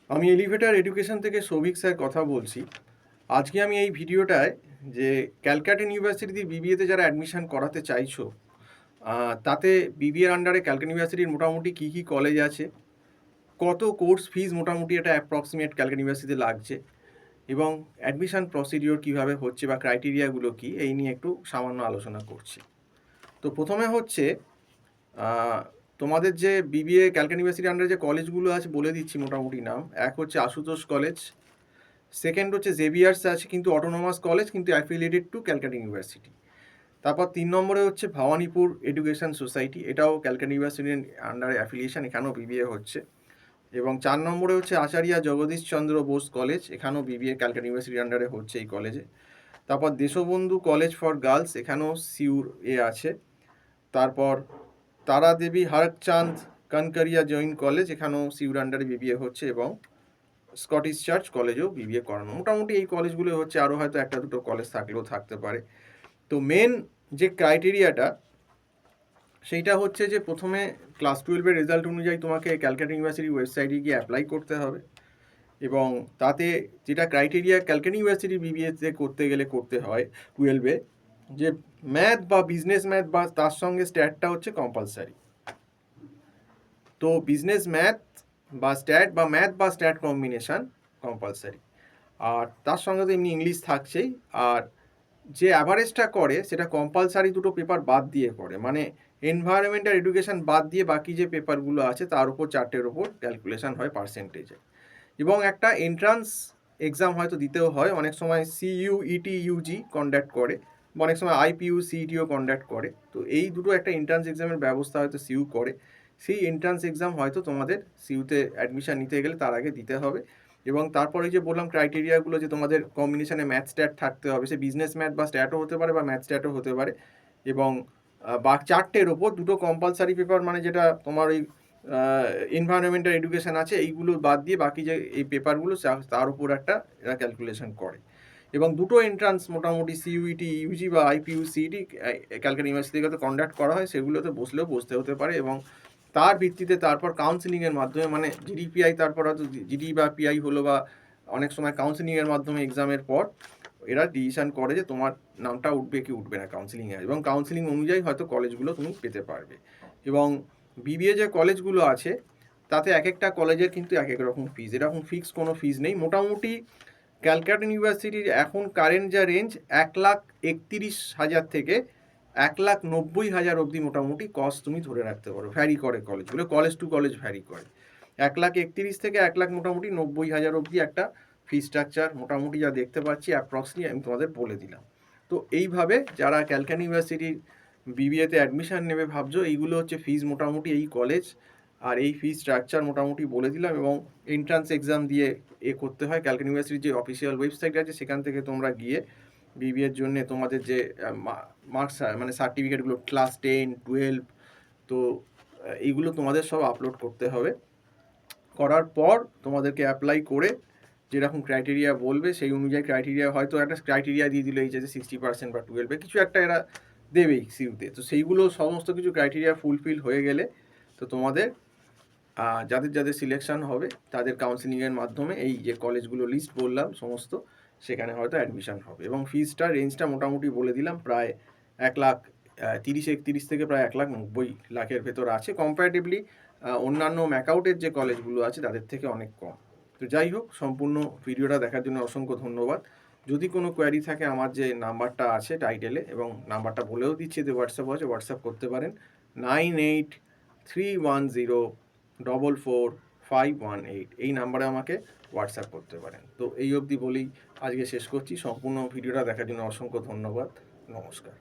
আমি elevator education থেকে Souvik sir কথা বলছি। আজকে আমি এই ভিডিওটায় যে ক্যালকাটা ইউনিভার্সিটি বিবিএতে যারা অ্যাডমিশন করাতে চাইছো, তাতে বিবিএর আন্ডারে ক্যালকাটা ইউনিভার্সিটির মোটামুটি কী কী কলেজ আছে, কত কোর্স ফিজ মোটামুটি এটা অ্যাপ্রক্সিমেট ক্যালকাটা ইউনিভার্সিটিতে লাগছে, এবং অ্যাডমিশন প্রসিডিওর কীভাবে হচ্ছে বা ক্রাইটেরিয়াগুলো কী, এই নিয়ে একটু সামান্য আলোচনা করছি। তো প্রথমে হচ্ছে তোমাদের যে বিবিএ ক্যালকাটা ইউনিভার্সিটির আন্ডারে যে কলেজগুলো আছে বলে দিচ্ছি মোটামুটি নাম। এক হচ্ছে আশুতোষ কলেজ, সেকেন্ড হচ্ছে জেভিয়ার্স আছে কিন্তু অটোনোমাস কলেজ, কিন্তু অ্যাফিলিয়েটেড টু ক্যালকাটা ইউনিভার্সিটি। তারপর 3 নম্বরে হচ্ছে ভবানীপুর এডুকেশন সোসাইটি, এটাও ক্যালকাটা ইউনিভার্সিটির আন্ডারে অ্যাফিলিয়েশন, এখানেও বিবিএ হচ্ছে। এবং 4 নম্বরে হচ্ছে আচার্য জগদীশ চন্দ্র বোস কলেজ, এখানেও বিবিএ ক্যালকাটা ইউনিভার্সিটির আন্ডারে হচ্ছে এই কলেজে। তারপর দেশবন্ধু কলেজ ফর গার্লস, এখানেও সিউর আছে। তারপর তারা দেবী হরচাঁদ কানকারিয়া জৈন কলেজ, এখানেও সিউর আন্ডারে বিবিএ হচ্ছে, এবং স্কটিশ চার্চ কলেজেও বিবিএ করানো। মোটামুটি এই কলেজগুলো হচ্ছে, আরও হয়তো একটা দুটো কলেজ থাকলেও থাকতে পারে। তো মেন যে ক্রাইটেরিয়াটা সেইটা হচ্ছে যে প্রথমে ক্লাস 12-এর রেজাল্ট অনুযায়ী তোমাকে ক্যালকাটা ইউনিভার্সিটির ওয়েবসাইটে গিয়ে অ্যাপ্লাই করতে হবে, এবং তাতে যেটা ক্রাইটেরিয়া ক্যালকাটা ইউনিভার্সিটি বিবিএতে করতে গেলে করতে হয় 12-এ, যে ম্যাথ বা বিজনেস ম্যাথ বা তার সঙ্গে স্ট্যাটটা হচ্ছে কম্পালসারি। তো বিজনেস ম্যাথ বা স্ট্যাট বা ম্যাথ বা স্ট্যাট কম্বিনেশান কম্পালসারি, আর তার সঙ্গে তো এমনি ইংলিশ থাকছেই। আর যে অ্যাভারেজটা করে সেটা কম্পালসারি দুটো পেপার বাদ দিয়ে করে, মানে এনভায়রনমেন্টাল এডুকেশন বাদ দিয়ে বাকি যে পেপারগুলো আছে তার উপর 4টের ওপর ক্যালকুলেশন হয় পার্সেন্টেজে। এবং একটা এন্ট্রান্স এক্সাম হয়তো দিতেও হয়, অনেক সময় সিইউইটি ইউজি কন্ডাক্ট করে, বা অনেক সময় আইপিইউ সিইটিও কন্ডাক্ট করে। তো এই দুটো একটা এন্ট্রান্স এক্সামের ব্যবস্থা হয়তো সিইউ করে, সেই এন্ট্রান্স এক্সাম হয়তো তোমাদের সিইউতে অ্যাডমিশন নিতে গেলে তার আগে দিতে হবে। এবং তারপরে যে বললাম ক্রাইটেরিয়াগুলো, যে তোমাদের কম্বিনেশনে ম্যাথ স্ট্যাট থাকতে হবে, সে বিজনেস ম্যাথ বা স্ট্যাটও হতে পারে বা ম্যাথ স্ট্যাটও হতে পারে। এবং বা 4টের ওপর দুটো কম্পালসারি পেপার, মানে যেটা তোমার ওই এনভায়রনমেন্টাল এডুকেশন আছে, এইগুলো বাদ দিয়ে বাকি যে এই পেপারগুলো তার উপর একটা এরা ক্যালকুলেশন করে। এবং দুটো এন্ট্রান্স মোটামুটি সিইউইটি ইউজি বা আইপিইউ সিইটি ক্যালকাটা ইউনিভার্সিটিতে কন্ডাক্ট করা হয়, সেগুলোতে বসতে হতে পারে। এবং তার ভিত্তিতে তারপর কাউন্সিলিংয়ের মাধ্যমে, মানে জিডিপিআই, তারপর হয়তো জিডি বা পিআই হলো, বা অনেক সময় কাউন্সিলিংয়ের মাধ্যমে এক্সামের পর এরা ডিসিশন করে যে তোমার নামটা উঠবে কি উঠবে না কাউন্সিলিংয়ে, এবং কাউন্সিলিং অনুযায়ী হয়তো কলেজগুলো তুমি পেতে পারবে। এবং বিবিএ যে কলেজগুলো আছে তাতে এক একটা কলেজের কিন্তু এক এক রকম ফিজ, এরকম ফিক্স কোনো ফিজ নেই। মোটামুটি ক্যালকাটা ইউনিভার্সিটির এখন কারেন্ট যা রেঞ্জ, 1,31,000 থেকে 1,90,000 অবধি মোটামুটি কস্ট তুমি ধরে রাখতে পারো। ভ্যারি করে কলেজগুলো, কলেজ টু কলেজ ভ্যারি করে। 1,31,000 থেকে 1,00,000 মোটামুটি 90,000 অবধি একটা ফি স্ট্রাকচার মোটামুটি যা দেখতে পাচ্ছি অ্যাপ্রক্সলি আমি তোমাদের বলে দিলাম। তো এইভাবে যারা ক্যালকাটা ইউনিভার্সিটির বিবিএতে অ্যাডমিশান নেবে ভাবছো, এইগুলো হচ্ছে ফিজ মোটামুটি এই কলেজ, আর এই ফি স্ট্রাকচার মোটামুটি বলে দিলাম। এবং এন্ট্রান্স এক্সাম দিয়ে করতে হয়। ক্যালকাটা ইউনিভার্সিটির যে অফিসিয়াল ওয়েবসাইট আছে সেখান থেকে তোমরা গিয়ে বিবিএর জন্য তোমাদের যে মার্কস, মানে সার্টিফিকেটগুলো, ক্লাস 10, 12, তো এইগুলো তোমাদের সব আপলোড করতে হবে। করার পর তোমাদেরকে অ্যাপ্লাই করে যেরকম ক্রাইটেরিয়া বলবে সেই অনুযায়ী ক্রাইটেরিয়া, হয়তো একটা ক্রাইটেরিয়া দিয়ে দিল এই যে 60% বা 12 কিছু একটা এরা দেবেই সিউতে। তো সেইগুলো সমস্ত কিছু ক্রাইটেরিয়া ফুলফিল হয়ে গেলে তো তোমাদের যাদের যাদের সিলেকশন হবে তাদের কাউন্সিলিংয়ের মাধ্যমে এই যে কলেজগুলো লিস্ট বললাম সমস্ত, সেখানে হয়তো অ্যাডমিশন হবে। এবং ফিজটা রেঞ্জটা মোটামুটি বলে দিলাম, প্রায় 1,30,31 থেকে প্রায় 1,90,000 ভেতর আছে। কম্পারেটিভলি অন্যান্য ম্যাকআউটের যে কলেজগুলো আছে তাদের থেকে অনেক কম। তো যাই হোক, সম্পূর্ণ ভিডিওটা দেখার জন্য অসংখ্য ধন্যবাদ। যদি কোনো কোয়ারি থাকে, আমার যে নাম্বারটা আছে টাইটেলে, এবং নাম্বারটা বলেও দিচ্ছি, যে হোয়াটসঅ্যাপ আছে, হোয়াটসঅ্যাপ করতে পারেন 9831044518, এই নাম্বারে আমাকে হোয়াটসঅ্যাপ করতে পারেন। তো এই অবধি বলেই আজকে শেষ করছি। সম্পূর্ণ ভিডিওটা দেখার জন্য অসংখ্য ধন্যবাদ। নমস্কার।